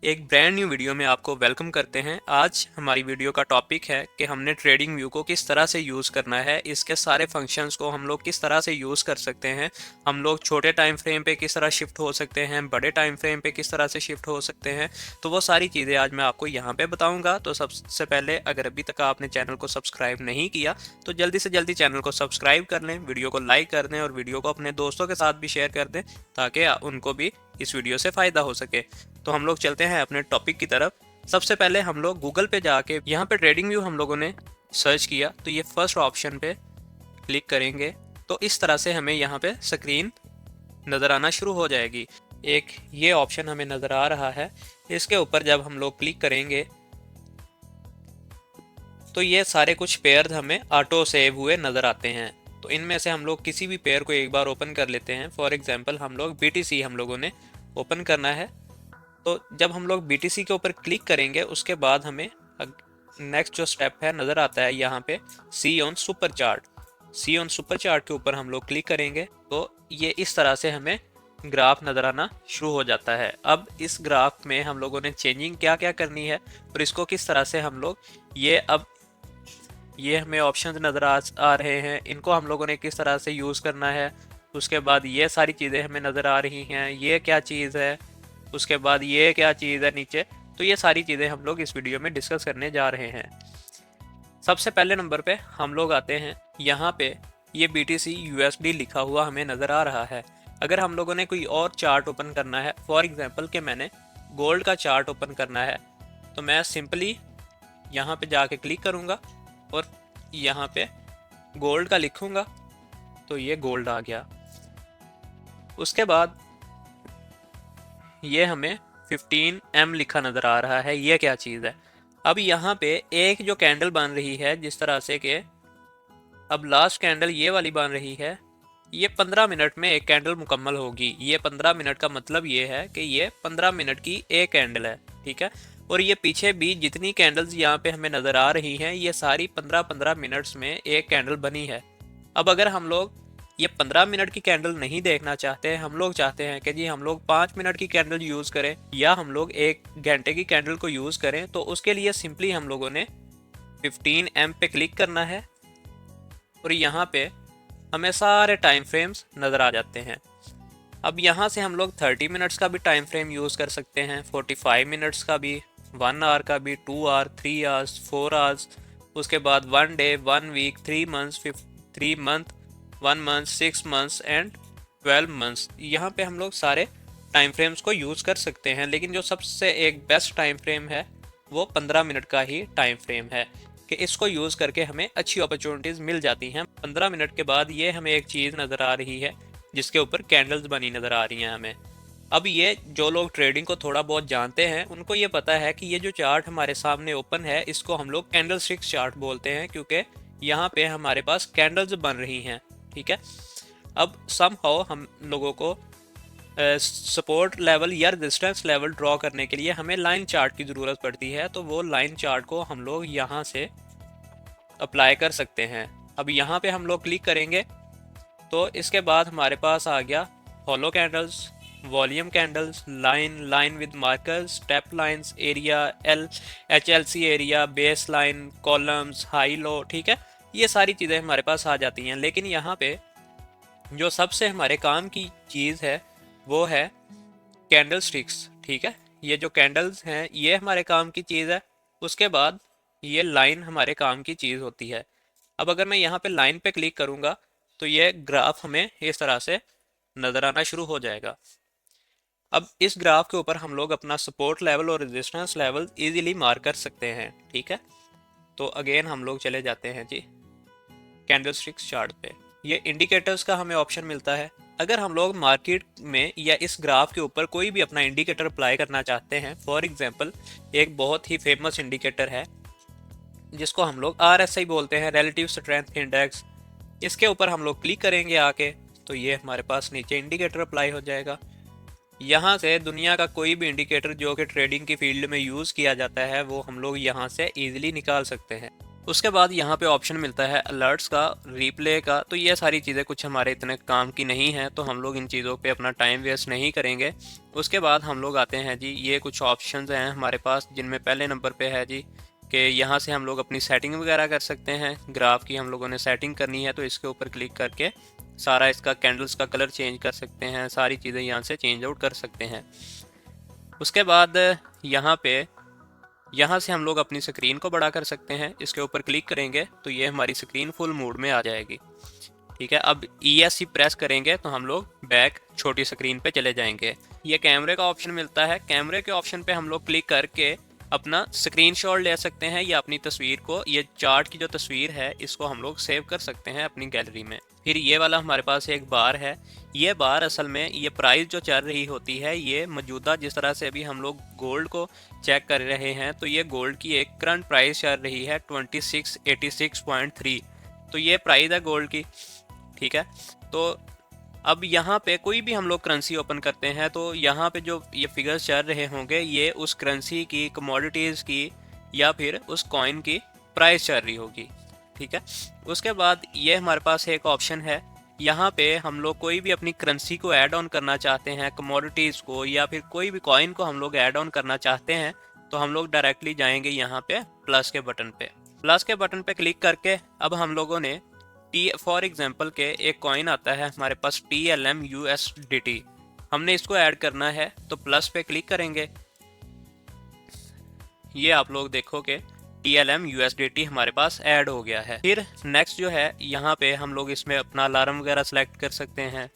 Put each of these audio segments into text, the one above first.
एक brand new video में आपको वेलकम करते हैं। आज हमारी वीडियो का टॉपिक है कि हमने ट्रेडिंग व्यू को किस तरह से यूज़ करना है, इसके सारे फंक्शंस को हम लोग किस तरह से यूज़ कर सकते हैं, हम लोग छोटे टाइम फ्रेम पे किस तरह शिफ्ट हो सकते हैं, बड़े टाइम फ्रेम पे किस तरह से शिफ्ट हो सकते हैं। तो वो सारी चीज़ें आज मैं आपको यहाँ पे बताऊँगा। तो सबसे पहले अगर अभी तक आपने चैनल को सब्सक्राइब नहीं किया तो जल्दी से जल्दी चैनल को सब्सक्राइब कर लें, वीडियो को लाइक कर दें और वीडियो को अपने दोस्तों के साथ भी शेयर कर दें ताकि उनको भी इस वीडियो से फ़ायदा हो सके। तो हम लोग चलते हैं अपने टॉपिक की तरफ। सबसे पहले हम लोग गूगल पे जाके यहाँ पे ट्रेडिंग व्यू हम लोगों ने सर्च किया तो ये फर्स्ट ऑप्शन पे क्लिक करेंगे तो इस तरह से हमें यहाँ पे स्क्रीन नज़र आना शुरू हो जाएगी। एक ये ऑप्शन हमें नज़र आ रहा है, इसके ऊपर जब हम लोग क्लिक करेंगे तो ये सारे कुछ पेयर हमें ऑटो सेव हुए नज़र आते हैं। तो इनमें से हम लोग किसी भी पेयर को एक बार ओपन कर लेते हैं। फॉर एग्जांपल हम लोग BTC हम लोगों ने ओपन करना है। तो जब हम लोग BTC के ऊपर क्लिक करेंगे उसके बाद हमें नेक्स्ट जो स्टेप है नज़र आता है यहाँ पे see on super chart. See on super chart के ऊपर हम लोग क्लिक करेंगे तो ये इस तरह से हमें ग्राफ नज़र आना शुरू हो जाता है। अब इस ग्राफ में हम लोगों ने चेंजिंग क्या क्या करनी है और इसको किस तरह से हम लोग ये हमें ऑप्शंस नज़र आ रहे हैं, इनको हम लोगों ने किस तरह से यूज़ करना है। उसके बाद ये सारी चीज़ें हमें नज़र आ रही हैं, ये क्या चीज़ है, उसके बाद ये क्या चीज़ है नीचे। तो ये सारी चीज़ें हम लोग इस वीडियो में डिस्कस करने जा रहे हैं। सबसे पहले नंबर पे हम लोग आते हैं, यहाँ पे ये BTC USD लिखा हुआ हमें नज़र आ रहा है। अगर हम लोगों ने कोई और चार्ट ओपन करना है, फॉर एग्जांपल कि मैंने गोल्ड का चार्ट ओपन करना है, तो मैं सिंपली यहाँ पे जाके क्लिक करूँगा और यहाँ पे गोल्ड का लिखूँगा तो ये गोल्ड आ गया। उसके बाद ये हमें 15M लिखा नज़र आ रहा है, ये क्या चीज़ है। अब यहाँ पे एक जो कैंडल बन रही है जिस तरह से कि अब लास्ट कैंडल ये वाली बन रही है, ये 15 मिनट में एक कैंडल मुकम्मल होगी। ये 15 मिनट का मतलब ये है कि ये 15 मिनट की एक कैंडल है, ठीक है। और ये पीछे भी जितनी कैंडल्स यहाँ पे हमें नज़र आ रही हैं ये सारी 15-15 मिनट्स में एक कैंडल बनी है। अब अगर हम लोग ये 15 मिनट की कैंडल नहीं देखना चाहते, हम लोग चाहते हैं कि जी हम लोग 5 मिनट की कैंडल यूज़ करें या हम लोग 1 घंटे की कैंडल को यूज़ करें, तो उसके लिए सिंपली हम लोगों ने 15M पे क्लिक करना है और यहाँ पे हमें सारे टाइम फ्रेम्स नज़र आ जाते हैं। अब यहाँ से हम लोग 30 मिनट्स का भी टाइम फ्रेम यूज़ कर सकते हैं, 45 मिनट्स का भी, 1 आवर का भी, 2 आवर, 3 आवर्स, 4 आवर्स, उसके बाद 1 day, 1 week, 3 months, 3 month, 1 month, 6 months and 12 months. यहाँ पे हम लोग सारे टाइम फ्रेम्स को यूज़ कर सकते हैं, लेकिन जो सबसे एक बेस्ट टाइम फ्रेम है वो 15 मिनट का ही टाइम फ्रेम है कि इसको यूज़ करके हमें अच्छी अपॉर्चुनिटीज़ मिल जाती हैं। 15 मिनट के बाद ये हमें एक चीज़ नज़र आ रही है जिसके ऊपर कैंडल्स बनी नज़र आ रही हैं हमें। अब ये जो लोग ट्रेडिंग को थोड़ा बहुत जानते हैं उनको ये पता है कि ये जो चार्ट हमारे सामने ओपन है इसको हम लोग कैंडल स्टिक्स चार्ट बोलते हैं, क्योंकि यहाँ पे हमारे पास कैंडल्स बन रही हैं, ठीक है। अब समहाउ हम लोगों को सपोर्ट लेवल या रेजिस्टेंस लेवल ड्रॉ करने के लिए हमें लाइन चार्ट की ज़रूरत पड़ती है, तो वो लाइन चार्ट को हम लोग यहाँ से अप्लाई कर सकते हैं। अब यहाँ पे हम लोग क्लिक करेंगे तो इसके बाद हमारे पास आ गया hollow candles, volume candles, line with markers, step lines, area, HLC area, base line, columns, high low, ठीक है। ये सारी चीज़ें हमारे पास आ जाती हैं, लेकिन यहाँ पे जो सबसे हमारे काम की चीज़ है वो है कैंडल स्टिक्स, ठीक है। ये जो कैंडल्स हैं ये हमारे काम की चीज़ है, उसके बाद ये लाइन हमारे काम की चीज़ होती है। अब अगर मैं यहाँ पे लाइन पे क्लिक करूँगा तो ये ग्राफ हमें इस तरह से नज़र आना शुरू हो जाएगा। अब इस ग्राफ के ऊपर हम लोग अपना सपोर्ट लेवल और रेजिस्टेंस लेवल इजीली मार्क कर सकते हैं, ठीक है। तो अगेन हम लोग चले जाते हैं जी कैंडलस्टिक्स चार्ट पे। ये इंडिकेटर्स का हमें ऑप्शन मिलता है। अगर हम लोग मार्केट में या इस ग्राफ के ऊपर कोई भी अपना इंडिकेटर अप्लाई करना चाहते हैं, फॉर एग्जांपल एक बहुत ही फेमस इंडिकेटर है जिसको हम लोग RSI बोलते हैं, रिलेटिव स्ट्रेंथ इंडेक्स। इसके ऊपर हम लोग क्लिक करेंगे आके तो ये हमारे पास नीचे इंडिकेटर अप्लाई हो जाएगा। यहाँ से दुनिया का कोई भी इंडिकेटर जो कि ट्रेडिंग की फील्ड में यूज़ किया जाता है वो हम लोग यहाँ से ईजिली निकाल सकते हैं। उसके बाद यहाँ पे ऑप्शन मिलता है अलर्ट्स का, रिप्ले का। तो ये सारी चीज़ें कुछ हमारे इतने काम की नहीं है, तो हम लोग इन चीज़ों पे अपना टाइम वेस्ट नहीं करेंगे। उसके बाद हम लोग आते हैं जी, ये कुछ ऑप्शंस हैं हमारे पास, जिनमें पहले नंबर पे है जी कि यहाँ से हम लोग अपनी सेटिंग वगैरह कर सकते हैं। ग्राफ की हम लोगों ने सेटिंग करनी है, तो इसके ऊपर क्लिक करके सारा इसका कैंडल्स का कलर चेंज कर सकते हैं, सारी चीज़ें यहाँ से चेंज आउट कर सकते हैं। उसके बाद यहाँ से हम लोग अपनी स्क्रीन को बड़ा कर सकते हैं। इसके ऊपर क्लिक करेंगे तो ये हमारी स्क्रीन फुल मोड में आ जाएगी। ठीक है, अब ESC प्रेस करेंगे तो हम लोग बैक छोटी स्क्रीन पे चले जाएंगे। ये कैमरे का ऑप्शन मिलता है, कैमरे के ऑप्शन पे हम लोग क्लिक करके अपना स्क्रीनशॉट ले सकते हैं या अपनी तस्वीर को, ये चार्ट की जो तस्वीर है इसको हम लोग सेव कर सकते हैं अपनी गैलरी में। फिर ये वाला हमारे पास एक बार है, ये बार असल में ये प्राइस जो चल रही होती है, ये मौजूदा जिस तरह से अभी हम लोग गोल्ड को चेक कर रहे हैं, तो ये गोल्ड की एक करंट प्राइस चल रही है 2686.3। तो ये प्राइस है गोल्ड की। ठीक है, तो अब यहाँ पे कोई भी हम लोग करेंसी ओपन करते हैं तो यहाँ पे जो ये फिगर्स चल रहे होंगे, ये उस करेंसी की, कमोडिटीज़ की या फिर उस कॉइन की प्राइस चल रही होगी। ठीक है, उसके बाद ये हमारे पास एक ऑप्शन है, यहाँ पे हम लोग कोई भी अपनी करेंसी को ऐड ऑन करना चाहते हैं, कमोडिटीज़ को या फिर कोई भी कॉइन को हम लोग ऐड ऑन करना चाहते हैं, तो हम लोग डायरेक्टली जाएंगे यहाँ पे प्लस के बटन पे। प्लस के बटन पे क्लिक करके अब हम लोगों ने फॉर एग्जाम्पल के एक कॉइन आता है हमारे पास TLM USDT, हमने इसको ऐड करना है, तो प्लस पे क्लिक करेंगे। ये आप लोग देखोगे TLM USDT हमारे पास ऐड हो गया है। फिर नेक्स्ट जो है, यहाँ पे हम लोग इसमें अपना अलार्म वगैरह सेलेक्ट कर सकते हैं।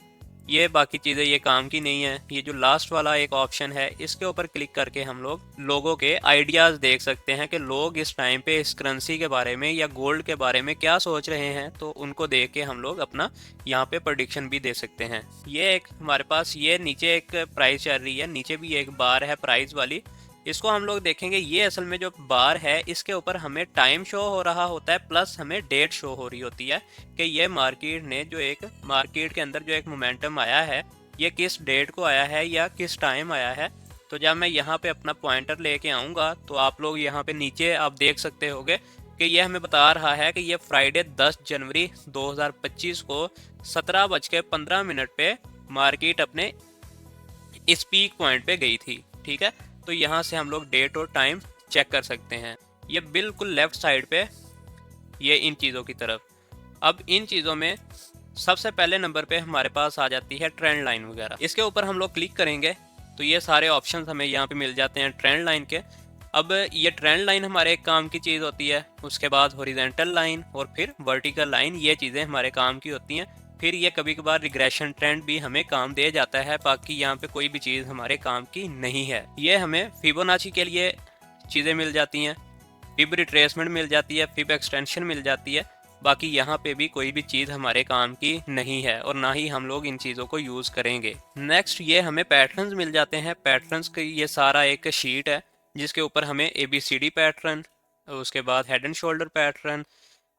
ये बाकी चीज़ें ये काम की नहीं है। ये जो लास्ट वाला एक ऑप्शन है, इसके ऊपर क्लिक करके हम लोग लोगों के आइडियाज़ देख सकते हैं कि लोग इस टाइम पे इस करेंसी के बारे में या गोल्ड के बारे में क्या सोच रहे हैं, तो उनको देख के हम लोग अपना यहाँ पे प्रेडिक्शन भी दे सकते हैं। ये एक हमारे पास, ये नीचे एक प्राइस चल रही है, नीचे भी एक बार है प्राइस वाली, इसको हम लोग देखेंगे। ये असल में जो बार है, इसके ऊपर हमें टाइम शो हो रहा होता है, प्लस हमें डेट शो हो रही होती है कि ये मार्केट ने जो एक मार्केट के अंदर जो एक मोमेंटम आया है, ये किस डेट को आया है या किस टाइम आया है। तो जब मैं यहाँ पे अपना पॉइंटर लेके आऊँगा तो आप लोग यहाँ पे नीचे आप देख सकते होगे कि ये हमें बता रहा है कि ये फ्राइडे 10 जनवरी 2025 को 17:15 पे मार्केट अपने इस पीक पॉइंट पे गई थी। ठीक है, तो यहाँ से हम लोग डेट और टाइम चेक कर सकते हैं। ये बिल्कुल लेफ्ट साइड पे ये इन चीज़ों की तरफ। अब इन चीज़ों में सबसे पहले नंबर पे हमारे पास आ जाती है ट्रेंड लाइन वगैरह। इसके ऊपर हम लोग क्लिक करेंगे तो ये सारे ऑप्शंस हमें यहाँ पे मिल जाते हैं ट्रेंड लाइन के। अब ये ट्रेंड लाइन हमारे एक काम की चीज़ होती है, उसके बाद हॉरिजॉन्टल लाइन और फिर वर्टिकल लाइन, ये चीज़ें हमारे काम की होती हैं। फिर ये कभी कभार रिग्रेशन ट्रेंड भी हमें काम दे जाता है, बाकी यहाँ पे कोई भी चीज़ हमारे काम की नहीं है। ये हमें फिबोनाची के लिए चीज़ें मिल जाती हैं, फिब रिट्रेसमेंट मिल जाती है, फिब एक्सटेंशन मिल जाती है, बाकी यहाँ पे भी कोई भी चीज़ हमारे काम की नहीं है और ना ही हम लोग इन चीज़ों को यूज़ करेंगे। नेक्स्ट ये हमें पैटर्न्स मिल जाते हैं। पैटर्न्स की ये सारा एक शीट है जिसके ऊपर हमें ABCD पैटर्न, उसके बाद head and shoulder pattern,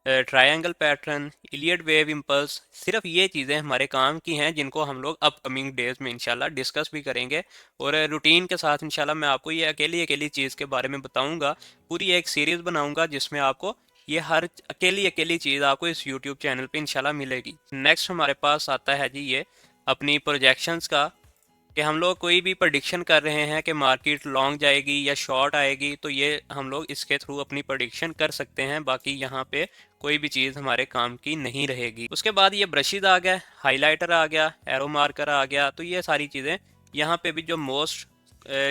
triangle pattern, Iliad wave impulse, सिर्फ ये चीज़ें हमारे काम की हैं जिनको हम लोग अपकमिंग डेज में इंशाल्लाह डिस्कस भी करेंगे। और रूटीन के साथ इंशाल्लाह मैं आपको ये अकेली अकेली चीज़ के बारे में बताऊंगा। पूरी एक सीरीज़ बनाऊंगा जिसमें आपको ये हर अकेली अकेली चीज़ आपको इस यूट्यूब चैनल पे इंशाल्लाह मिलेगी। नेक्स्ट हमारे पास आता है जी ये अपनी प्रोजेक्शंस का, कि हम लोग कोई भी प्रेडिक्शन कर रहे हैं कि मार्केट लॉन्ग जाएगी या शॉर्ट आएगी, तो ये हम लोग इसके थ्रू अपनी प्रेडिक्शन कर सकते हैं। बाकी यहाँ पे कोई भी चीज़ हमारे काम की नहीं रहेगी। उसके बाद ये ब्रशेज आ गया, हाइलाइटर आ गया, एरो मार्कर आ गया। तो ये सारी चीज़ें यहाँ पे भी जो मोस्ट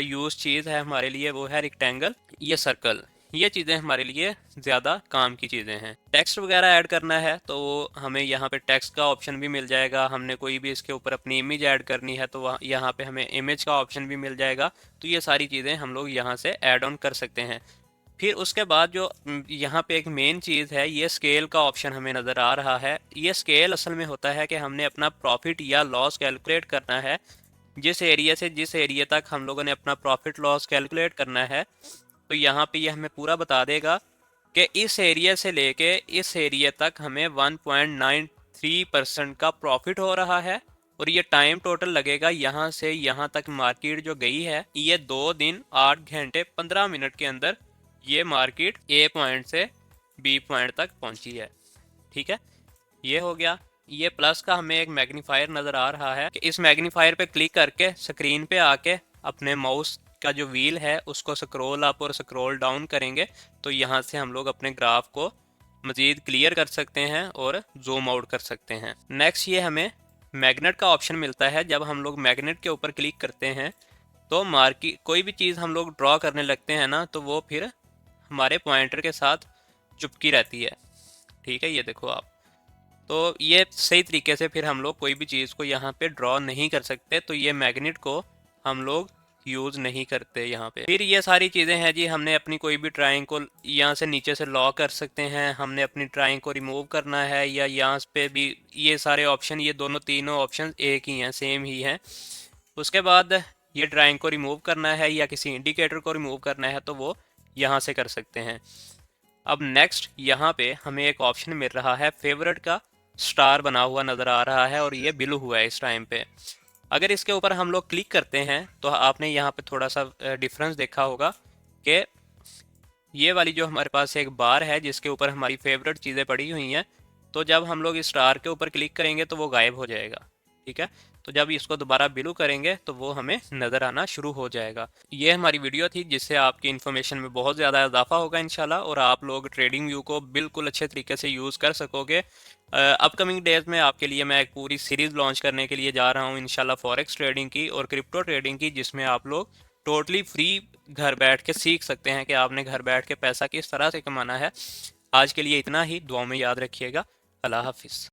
यूज चीज़ है हमारे लिए वो है रेक्टेंगल, ये सर्कल, ये चीज़ें हमारे लिए ज़्यादा काम की चीज़ें हैं। टेक्स्ट वगैरह ऐड करना है तो हमें यहाँ पे टेक्स्ट का ऑप्शन भी मिल जाएगा। हमने कोई भी इसके ऊपर अपनी इमेज ऐड करनी है तो यहाँ पे हमें इमेज का ऑप्शन भी मिल जाएगा। तो ये सारी चीज़ें हम लोग यहाँ से ऐड ऑन कर सकते हैं। फिर उसके बाद जो यहाँ पे एक मेन चीज़ है, ये स्केल का ऑप्शन हमें नज़र आ रहा है। ये स्केल असल में होता है कि हमने अपना प्रॉफिट या लॉस कैलकुलेट करना है। जिस एरिया से जिस एरिया तक हम लोगों ने अपना प्रॉफिट लॉस कैलकुलेट करना है, तो यहाँ पे ये हमें पूरा बता देगा कि इस एरिया से लेके इस एरिया तक हमें 1.93% का प्रॉफिट हो रहा है। और ये टाइम टोटल लगेगा यहाँ से यहाँ तक मार्केट जो गई है, ये 2 दिन 8 घंटे 15 मिनट के अंदर ये मार्केट A पॉइंट से बी पॉइंट तक पहुंची है। ठीक है, ये हो गया। ये प्लस का हमें एक मैग्नीफायर नज़र आ रहा है कि इस मैग्नीफायर पे क्लिक करके स्क्रीन पे आके अपने माउस का जो व्हील है उसको स्क्रॉल अप और स्क्रॉल डाउन करेंगे तो यहाँ से हम लोग अपने ग्राफ को मज़ीद क्लियर कर सकते हैं और जूम आउट कर सकते हैं। नेक्स्ट ये हमें मैग्नेट का ऑप्शन मिलता है। जब हम लोग मैग्नेट के ऊपर क्लिक करते हैं तो मार्की कोई भी चीज़ हम लोग ड्रॉ करने लगते हैं ना, तो वो फिर हमारे पॉइंटर के साथ चिपकी रहती है। ठीक है, ये देखो आप। तो ये सही तरीके से फिर हम लोग कोई भी चीज़ को यहाँ पे ड्रॉ नहीं कर सकते, तो ये मैग्नेट को हम लोग यूज़ नहीं करते यहाँ पे। फिर ये सारी चीज़ें हैं जी, हमने अपनी कोई भी ड्राइंग को यहाँ से नीचे से लॉक कर सकते हैं, हमने अपनी ड्राइंग को रिमूव करना है या यहाँ पे भी ये सारे ऑप्शन, ये दोनों तीनों ऑप्शन एक ही हैं, सेम ही हैं। उसके बाद ये ड्राइंग को रिमूव करना है या किसी इंडिकेटर को रिमूव करना है तो वो यहाँ से कर सकते हैं। अब नेक्स्ट यहाँ पे हमें एक ऑप्शन मिल रहा है फेवरेट का, स्टार बना हुआ नज़र आ रहा है और ये ब्लू हुआ है इस टाइम पे। अगर इसके ऊपर हम लोग क्लिक करते हैं तो आपने यहाँ पे थोड़ा सा डिफरेंस देखा होगा कि ये वाली जो हमारे पास एक बार है जिसके ऊपर हमारी फेवरेट चीज़ें पड़ी हुई हैं, तो जब हम लोग इस स्टार के ऊपर क्लिक करेंगे तो वो गायब हो जाएगा। ठीक है, तो जब इसको दोबारा बिलू करेंगे तो वो हमें नज़र आना शुरू हो जाएगा। ये हमारी वीडियो थी जिससे आपकी इन्फॉर्मेशन में बहुत ज़्यादा इजाफा होगा इंशाल्लाह, और आप लोग ट्रेडिंग व्यू को बिल्कुल अच्छे तरीके से यूज़ कर सकोगे। अपकमिंग डेज में आपके लिए मैं एक पूरी सीरीज़ लॉन्च करने के लिए जा रहा हूँ इंशाल्लाह, फॉरेक्स ट्रेडिंग की और क्रिप्टो ट्रेडिंग की, जिसमें आप लोग टोटली फ्री घर बैठ के सीख सकते हैं कि आपने घर बैठ के पैसा किस तरह से कमाना है। आज के लिए इतना ही, दुआ में याद रखिएगा। अल्लाह हाफिज़।